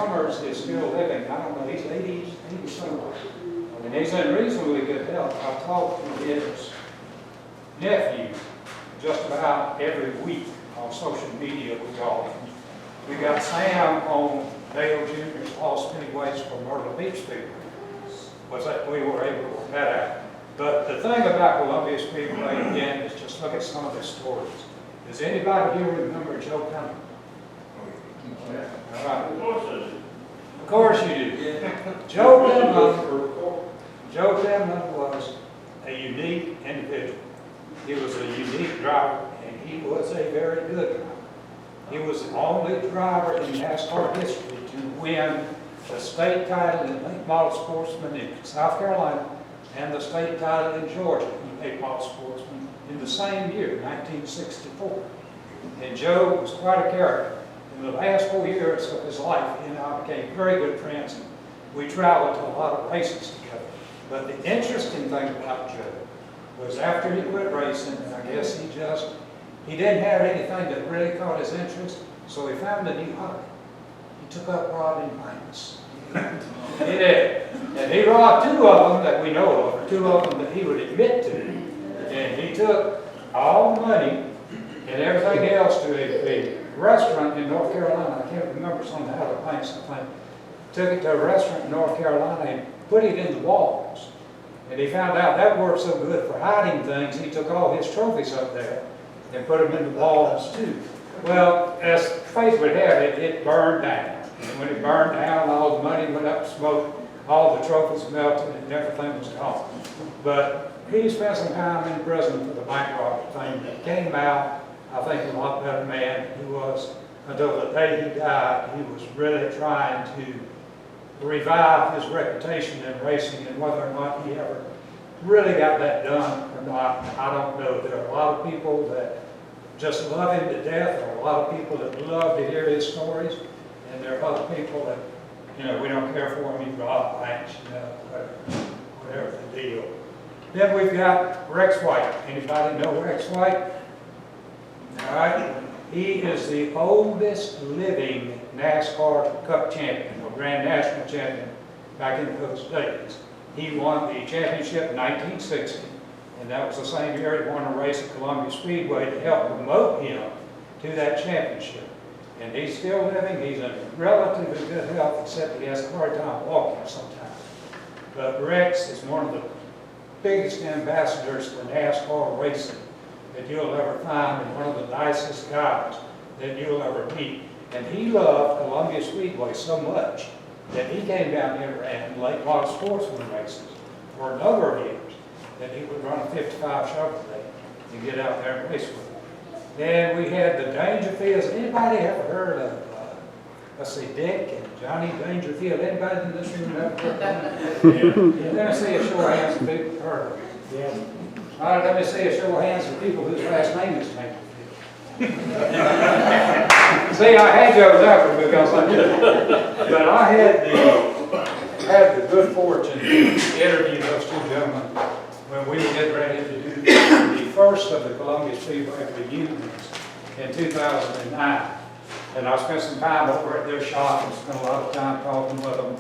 Summers is still living. I don't know, he's 80 somewhere. I mean, he's in reasonably good health. I talked to his nephew just about every week on social media with y'all. We got Sam on Dale Jr.'s All Speedways for Myrtle Beach Speedway. Was that we were able to work that out. But the thing about Columbia Speedway, again, is just look at some of the stories. Does anybody here remember Joe Penman? All right. Of course you do. Joe Penman was a unique individual. He was a unique driver, and he was a very good driver. He was the only driver in NASCAR history to win the state title in late model sportsman in South Carolina and the state title in Georgia in late model sportsman in the same year, 1964. And Joe was quite a character. In the last 4 years of his life, he and I became very good friends. And we traveled to a lot of races together. But the interesting thing about Joe was after he quit racing, and I guess he didn't have anything that really caught his interest, so he found a new hobby. He took up robbing banks. He did. And he robbed 2 of them that we know of, or 2 of them that he would admit to. And he took all the money and everything else to a restaurant in North Carolina. I can't remember some of the other banks, I think. Took it to a restaurant in North Carolina and put it in the walls. And he found out that worked so good for hiding things, he took all his trophies up there and put them in the walls too. Well, as fate would have it, it burned down. And when it burned down, all the money went up in smoke, all the trophies melted, and everything was gone. But he spent some time in prison for the bank robbery thing. He came out, I think, a lot better man he was. Until the day he died, he was really trying to revive his reputation in racing, and whether or not he ever really got that done or not, I don't know. There are a lot of people that just love him to death. There are a lot of people that love to hear his stories, and there are other people that, we don't care for him. He robbed banks, whatever the deal. Then we've got Rex White. Anybody know Rex White? All right. He is the oldest living NASCAR Cup champion, or Grand National champion, back in those days. He won the championship in 1960, and that was the same year he won a race at Columbia Speedway to help promote him to that championship. And he's still living. He's in relatively good health, except he has a hard time walking sometimes. But Rex is one of the biggest ambassadors for NASCAR racing that you'll ever find, and one of the nicest guys that you'll ever meet. And he loved Columbia Speedway so much that he came down here and ran late model sportsman races for a number of years, that he would run a 55 Chevrolet and get out there and race with them. Then we had the Dangerfields. Anybody ever heard of, let's see, Dick and Johnny Dangerfield? Anybody in this room ever heard of them? Yeah. Let me see a show of hands of people who've heard of them. Yeah. All right, let me see a show of hands of people whose last name is Dangerfield. See, I had those ever because I did. But I had the good fortune to interview those 2 gentlemen when we were getting ready to do the first of the Columbia Speedway reunions in 2009. And I spent some time over at their shop and spent a lot of time talking with them.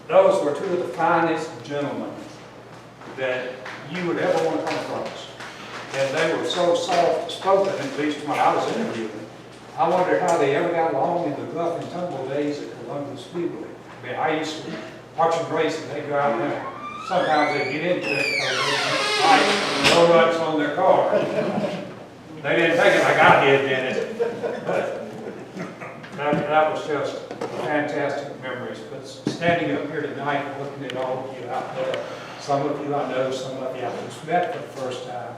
Those were 2 of the finest gentlemen that you would ever want to come across. And they were so soft-spoken, at least when I was interviewing them. I wondered how they ever got along in the rough and tumble days at Columbia Speedway. I mean, I used to watch them race, and they'd go out there. Sometimes they'd get into it, no ruts on their car. They didn't take it like I did, did it? But that was just fantastic memories. But standing up here tonight, looking at all of you out there, some of you I know, some of you I just met for the first time.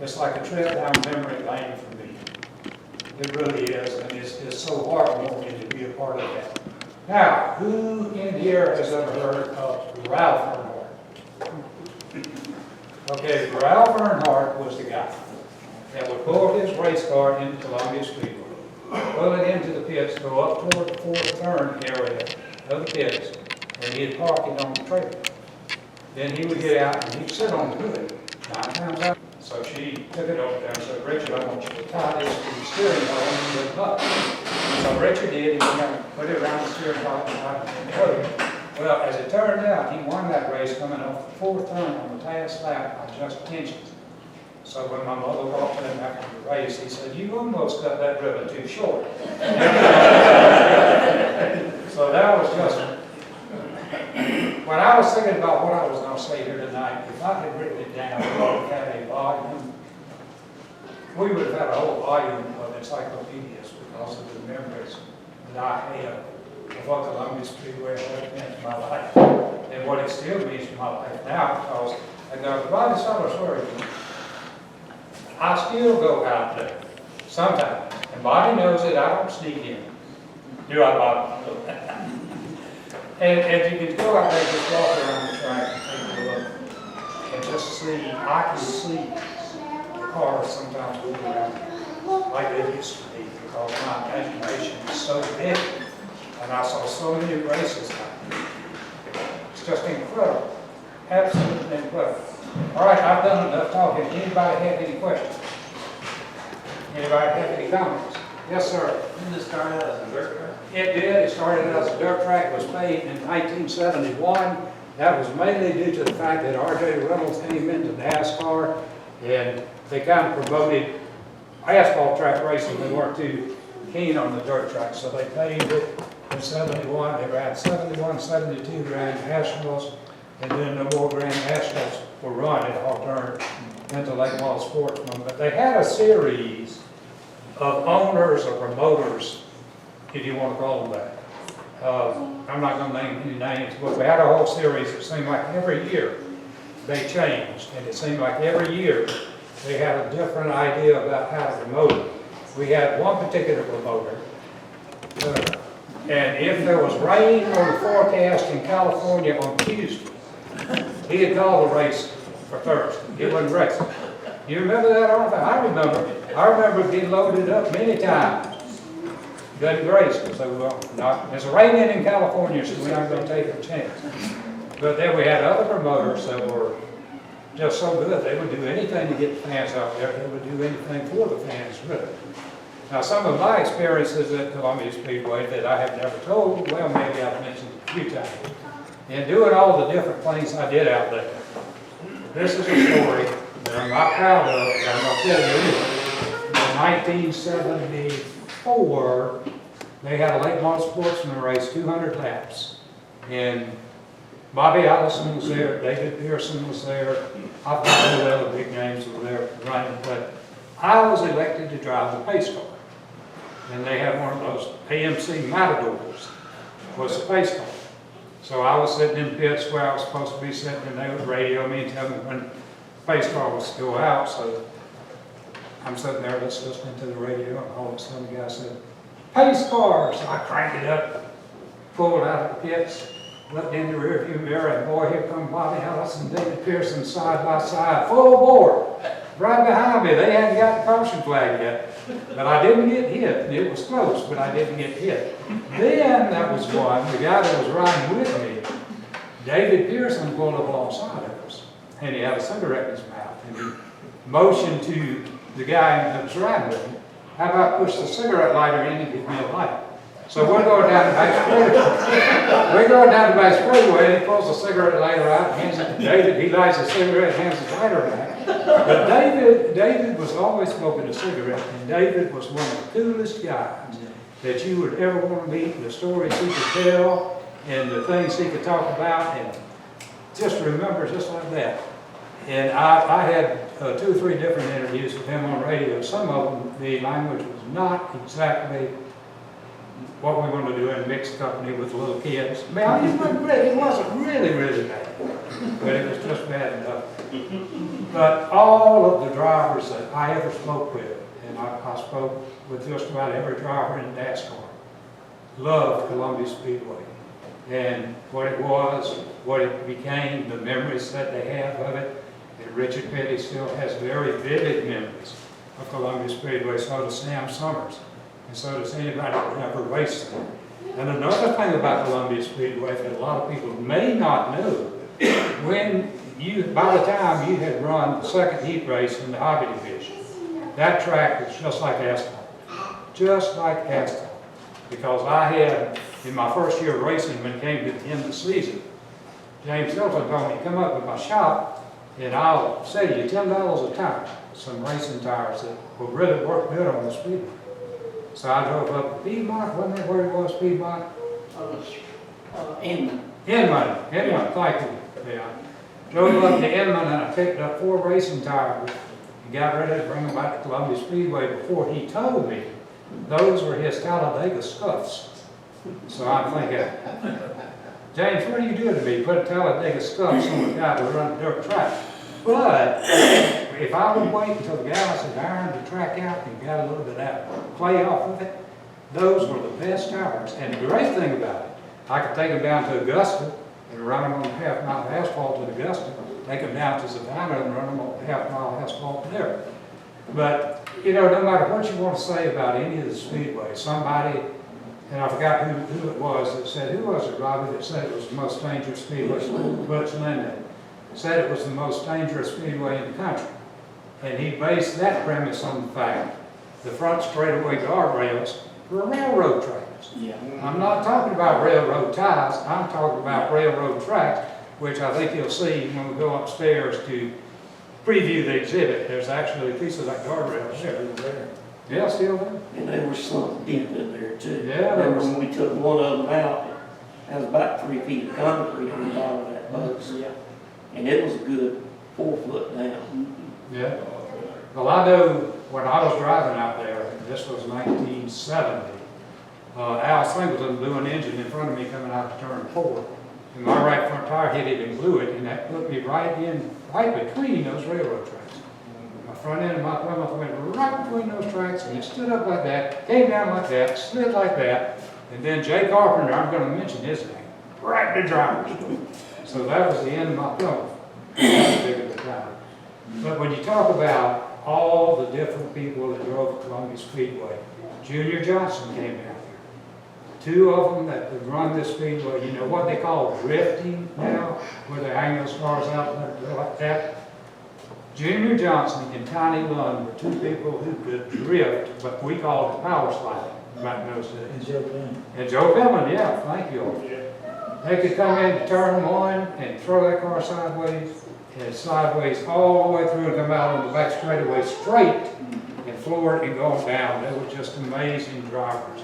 It's like a trip down memory lane for me. It really is, and it's so heartwarming to be a part of that. Now, who in here has ever heard of Ralph Earnhardt? Okay, Ralph Earnhardt was the guy that would pull his race car into Columbia Speedway, pull it into the pits, go up toward the 4th turn area of the pits, and he'd park it on the trailer. Then he would get out and he'd sit on the hood 9 times out. So she took it over there and said, Richard, I want you to tie this to the steering wheel and put it up. So Richard did, he went down and put it around the steering wheel and put it. Well, as it turned out, he won that race coming off the fourth turn on the last lap by just inches. So when my mother walked in after the race, he said, you almost cut that ribbon too short. So that was just, when I was thinking about what I was going to say here tonight, if I had written it down, we would have had a volume, we would have had a whole volume of encyclopedias because of the memories that I have of what Columbia Speedway has meant to my life and what it still means to my life now, because I go, Bobby Summersworth, I still go out there sometimes, and Bobby knows that I don't sneak in. Do I, Bobby? and you can go out there and just walk around the track and take a look and just see, I can see cars sometimes moving around like they used to be because my imagination is so big. And I saw so many races happen. It's just incredible. Absolutely incredible. All right, I've done enough talking. Anybody have any questions? Anybody have any comments? Yes, sir. Didn't this start out as a dirt track? It did. It started as a dirt track. It was paved in 1971. That was mainly due to the fact that R.J. Reynolds came into NASCAR and they kind of promoted asphalt track racing. They weren't too keen on the dirt track, so they paved it. In 71, they ran 71, 72 Grand Nationals, and then no more Grand Nationals were run. It all turned into late model sportsmen. But they had a series of owners or promoters, if you want to call them that. I'm not going to name any names, but we had a whole series. It seemed like every year they changed, and it seemed like every year they had a different idea about how to promote it. We had one particular promoter. And if there was rain on the forecast in California on Tuesday, he had called the race for Thursday. He wasn't racing. You remember that, Arthur? I remember. I remember being loaded up many times. Doesn't race because they were not. There's raining in California, so we're not going to take a chance. But then we had other promoters that were just so good. They would do anything to get the fans out there. They would do anything for the fans, really. Now, some of my experiences at Columbia Speedway that I have never told, well, maybe I've mentioned a few times, in doing all the different things I did out there. This is a story that I'm not proud of, but I'm going to tell you anyway. In 1974, they had a late model sportsman race, 200 laps, and Bobby Allison was there, David Pearson was there, I forgot who the other big names were there running, but I was elected to drive the pace car. And they had one of those AMC Matadors, was the pace car. So I was sitting in pits where I was supposed to be sitting, and they would radio me and tell me when the pace car was still out. So I'm sitting there listening to the radio, and all of a sudden the guy said, pace car! So I cranked it up, pulled out of the pits, looked in the rearview mirror, and boy, here come Bobby Allison and David Pearson side by side, full bore. Right behind me, they hadn't got the caution flag yet, but I didn't get hit. It was close, but I didn't get hit. Then that was one, the guy that was riding with me, David Pearson pulled up alongside of us, and he had a cigarette in his mouth, and he motioned to the guy that was riding with him, how about push the cigarette lighter in and give me a light? So we're going down the back straightaway. We're going down the back straightaway, and he pulls the cigarette lighter out, hands it to David. He lights the cigarette, hands the lighter back. But David was always smoking a cigarette, and David was one of the coolest guys that you would ever want to meet. The stories he could tell, and the things he could talk about, and just remember just like that. And I had 2 or 3 different interviews with him on radio. Some of them, the language was not exactly what we want to do in a mixed company with little kids. Man, it wasn't really bad, but it was just bad enough. But all of the drivers that I ever spoke with, and I spoke with just about every driver in NASCAR, loved Columbia Speedway. And what it was, what it became, the memories that they have of it. And Richard Petty still has very vivid memories of Columbia Speedway, so does Sam Summers. And so does anybody that ever raced there. And another thing about Columbia Speedway that a lot of people may not know, when by the time you had run the second heat race in the hobby division, that track was just like asphalt. Just like asphalt. Because I had, in my first year of racing, when it came to the end of the season, James Hilton told me to come up with my shop and I'll sell you $10 a tire, some racing tires that will really work good on the Speedway. So I drove up to Piedmont, wasn't that where it was, Piedmont? Inman. Inman, thank you. Yeah. Drove up to Inman and I picked up 4 racing tires and got ready to bring them back to Columbia Speedway before he told me those were his Talladega scuffs. So I'm thinking, James, what are you doing to me? Put Talladega scuffs on the guy to run a dirt track. But if I would wait until the guys had ironed the track out and got a little bit of that clay off of it, those were the best tires. And the great thing about it, I could take them down to Augusta and run them on the half-mile asphalt at Augusta, take them down to Savannah and run them on the half-mile asphalt there. But, you know, no matter what you want to say about any of the speedways, somebody, and I forgot who it was that said, who was it, Robbie, that said it was the most dangerous speedway? Butch Linden. Said it was the most dangerous speedway in the country. And he based that premise on the fact the front straightaway guardrails were railroad tracks. Yeah. I'm not talking about railroad ties, I'm talking about railroad tracks, which I think you'll see when we go upstairs to preview the exhibit. There's actually a piece of that guardrail there. Yeah, still there. And they were sunk deep in there too. Yeah, they Remember were. when we took one of them out, that was about 3 feet of concrete on the bottom of that bus. Yeah. And it was a good 4 foot down. Yeah. Well, I know when I was driving out there, and this was 1970, Al Singleton blew an engine in front of me coming out of turn 4. And my right front tire hit it and blew it, and that put me right between those railroad tracks. My front end of my Plymouth went right between those tracks, and it stood up like that, came down like that, slid like that, and then Jay Carpenter, I'm going to mention his name, right in the driver's seat. So that was the end of my Plymouth. That was big at the time. But when you talk about all the different people that drove Columbia Speedway, Junior Johnson came down here. 2 of them that would run this speedway, you know what they call drifting now, where they hang those cars out there like that. Junior Johnson and Tiny Lund were 2 people who could drift, but we called it power sliding back in those days. And Joe Pillman, yeah, thank you. They could come in to turn 1 and throw that car sideways, and sideways all the way through and come out on the back straightaway straight and floor it and go down. They were just amazing drivers.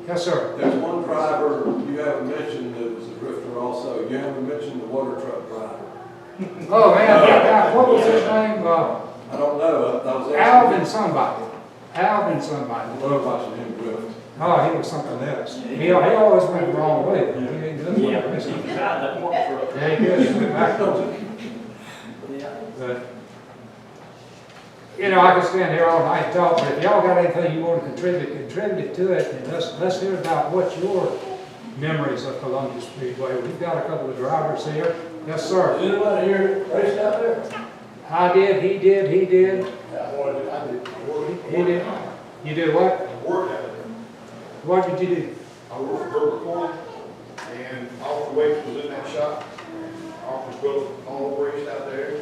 Yes, sir. There's one driver you haven't mentioned that was a drifter also. You haven't mentioned the water truck driver. Oh, man, that guy, what was his name? I don't know. I was Alvin somebody. Alvin somebody. Love watching him drift. Oh, he was something else. He always went the wrong way. He didn't do it. Yeah, he did. He went backwards. But, you know, I could stand here all night and talk, but if y'all got anything you want to contribute to it, and let's hear about what your memories of Columbia Speedway. We've got a couple of drivers here. Yes, sir. Did anybody here race out there? I did, he did. I did. He did. You did what? I worked out there. What did you do? I worked for Burger Corn, and Officer Waits was in that shop. Officer Willis, all raced out there.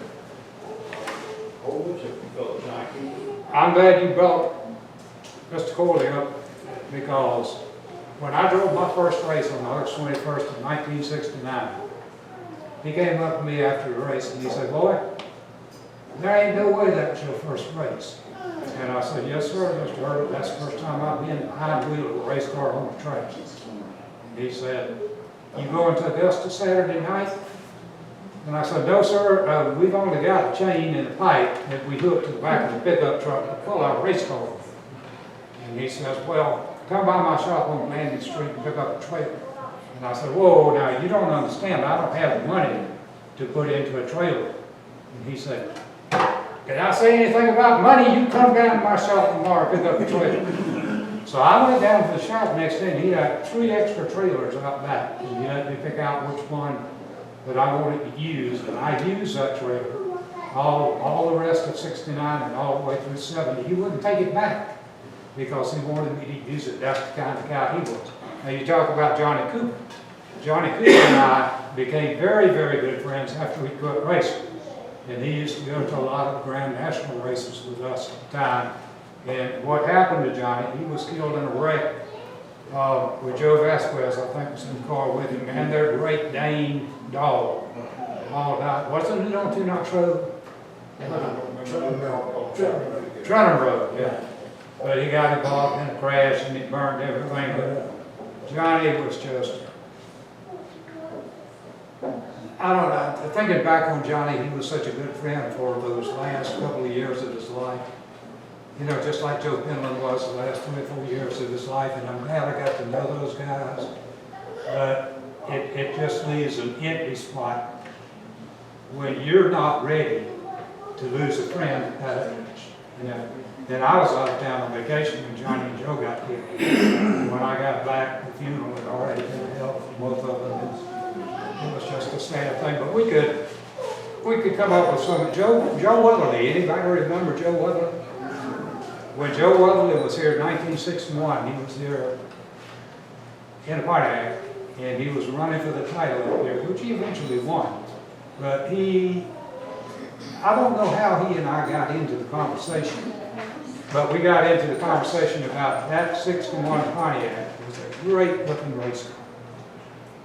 Whole bunch of fellas, Nike. I'm glad you brought Mr. Corley up, because when I drove my first race on August 21st of 1969, he came up to me after the race and he said, "Boy, there ain't no way that was your first race." And I said, "Yes, sir, Mr. Hurley, that's the first time I've been behind the wheel of a race car on the track." And he said, "You going to Augusta Saturday night?" And I said, "No, sir, we've only got a chain and a pipe that we hook to the back of the pickup truck to pull our race car with." And he says, "Well, come by my shop on Landing Street and pick up a trailer." And I said, "Whoa, now you don't understand, I don't have the money to put into a trailer." And he said, "Can I say anything about money? You come down to my shop tomorrow and pick up a trailer." So I went down to the shop next day and he had 3 extra trailers out back. And he let me pick out which one that I wanted to use. And I used that trailer all the rest of 69 and all the way through 70. He wouldn't take it back because he wanted me to use it. That's the kind of guy he was. Now you talk about Johnny Cooper. Johnny Cooper and I became very, very good friends after we quit racing. And he used to go to a lot of Grand National races with us at the time. And what happened to Johnny, he was killed in a wreck with Joe Vasquez, I think was in the car with him, and their Great Dane dog. All died. Wasn't it on Two Knox Road? Trenton Road, yeah. But he got involved in a crash and it burned everything. But Johnny was just, I don't know, thinking back on Johnny, he was such a good friend for those last couple of years of his life. You know, just like Joe Penland was the last 24 years of his life, and I'm glad I got to know those guys. But it just leaves an empty spot when you're not ready to lose a friend at that age. You know, then I was out of town on vacation when Johnny and Joe got killed. When I got back, the funeral had already been held for both of them. It was just a sad thing, but we could come up with some. Joe Weatherly, anybody remember Joe Weatherly? When Joe Weatherly was here in 1961, he was here in a Pontiac, and he was running for the title up here, which he eventually won. But I don't know how he and I got into the conversation, but we got into the conversation about that 61 Pontiac. It was a great looking race car.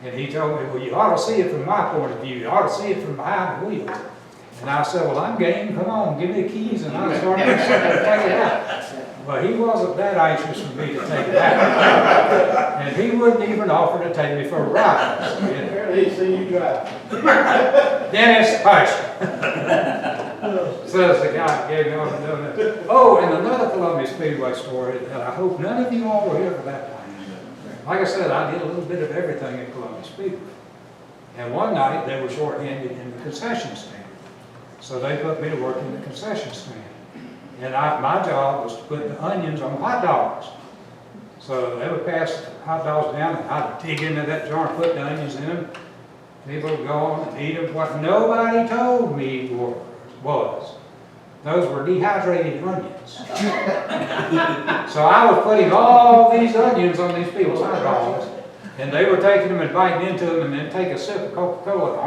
And he told me, well, you ought to see it from my point of view. You ought to see it from behind the wheel. And I said, well, I'm game. Come on, give me the keys. And I started to take it out. But he wasn't that anxious for me to take it out. And he wouldn't even offer to take me for a ride. Apparently he seen you drive. Dennis, hush. Says the guy that gave me all the donuts. Oh, and another Columbia Speedway story that I hope none of you all were here for that time. Like I said, I did a little bit of everything at Columbia Speedway. And one night they were short-handed in the concession stand. So they put me to work in the concession stand. And my job was to put the onions on hot dogs. So they would pass the hot dogs down and I'd dig into that jar and put the onions in them. People would go on and eat them. What nobody told me was those were dehydrated onions. So I was putting all these onions on these people's hot dogs. And they were taking them and biting into them and then take a sip of Coca-Cola. But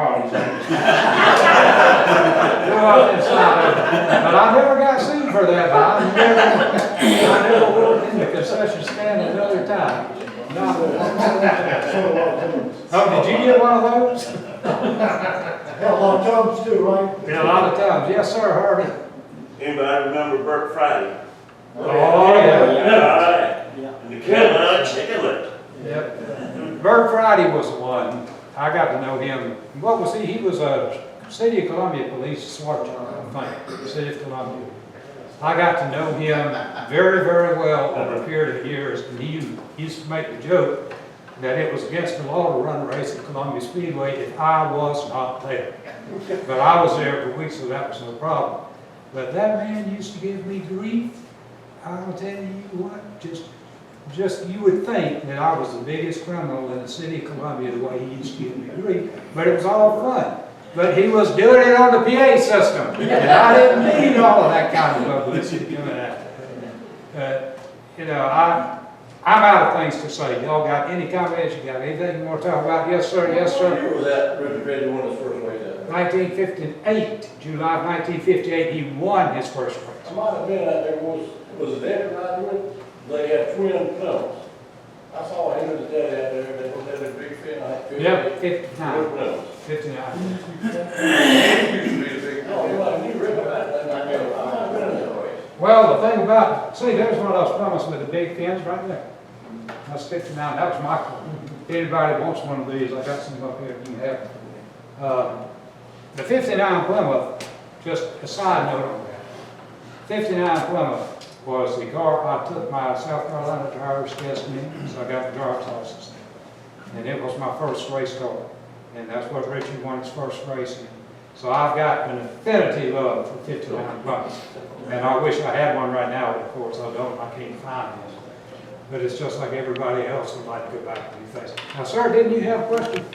I never got sued for that. I never worked in the concession stand another time. Oh, did you get one of those? Hell, a lot of times too, right? Yeah, a lot of times. Yes, sir, Harvey. Anybody remember Burt Friday? Oh, yeah. And the Carolina chicken leg. Yep. Burt Friday was the one. I got to know him. What was he? He was a City of Columbia police sergeant, I think, City of Columbia. I got to know him very, very well over a period of years, and he used to make the joke that it was against the law to run a race at Columbia Speedway if I was not there. But I was there for weeks, so that was no problem. But that man used to give me grief. I'll tell you what, just you would think that I was the biggest criminal in the City of Columbia the way he used to give me grief. But it was all fun. But he was doing it on the PA system. And I didn't need all of that kind of publicity coming out. You know, I'm out of things to say. Y'all got any comments? You got anything you want to talk about? Yes, sir. Yes, What sir. year was that Richard Petty won his first race at? 1958, July of 1958, he won his first race. I might have been out there, was it Eddie riding with? They had twin Plymouths. I saw him and his daddy out there, they both had a big fin, I think. Yep, 59. Twin Plymouths. 59. Used to be the big. Oh, you might have ridden about that, I might have been in that race. Well, the thing about, see, there's one of those Plymouths with the big fins right there. That's 59, that was my car. If anybody wants one of these, I got some up here, you can have them. The 59 Plymouth, just a side note on that. 59 Plymouth was the car I took my South Carolina driver's test in, so I got the driver's license there. And it was my first race car. And that's what Richie won his first race in. So I've got an affinity love for 59 Plymouths. And I wish I had one right now, but of course I don't, I can't find one. But it's just like everybody else would like to go back to the face. Now, sir, didn't you have a question?